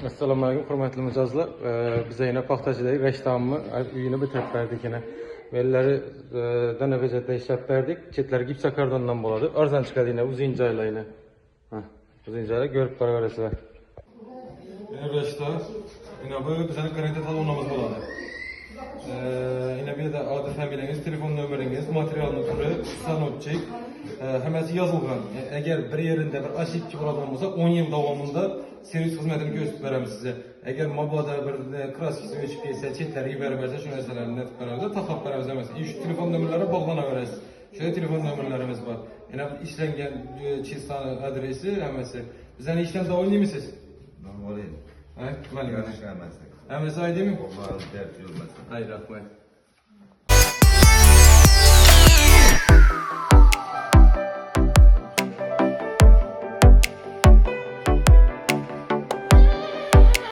Assalamu alaikum, hürmetli mijozlar. Bize yine paxtacıdayıq, reklamı uyunu bitirib verdik yine. Belləri dana vecətdə işlep verdik. Çetləri gipsa kardondan boladı. Arzan çıkadı yine uzun incayla yine. Uzun incayla görüp para verəsilər. Yine reklam. Yine bu bizim garanti talonumuz boladı. Yine bir de adı familiyeniz, telefon nömeriniz, materialını türü, sanatçı, həməsi yazılған. Eğer bir yerinde bir aşikçi buradan olsa 10 yıl davamında servis hizmetini gösterip verəm sizə. Eğer mabada bir kraskisi ölçüp gelsə, çetləri verməsə, şu məsələləri net verəmizə, taxab verəmizə məsələn. Şu telefon nömrələri bağlana verəsiz. Şöyle telefon nömrələrimiz var. Yine işlənən çistanı adresi, həməsi. Bizdən işləm davam edəmisiniz? Ben olayım. Hə? Deməli, Görüşəməzsək. həməsi ay deməyim? Onların dert yolmasın. Hayır, rahmet.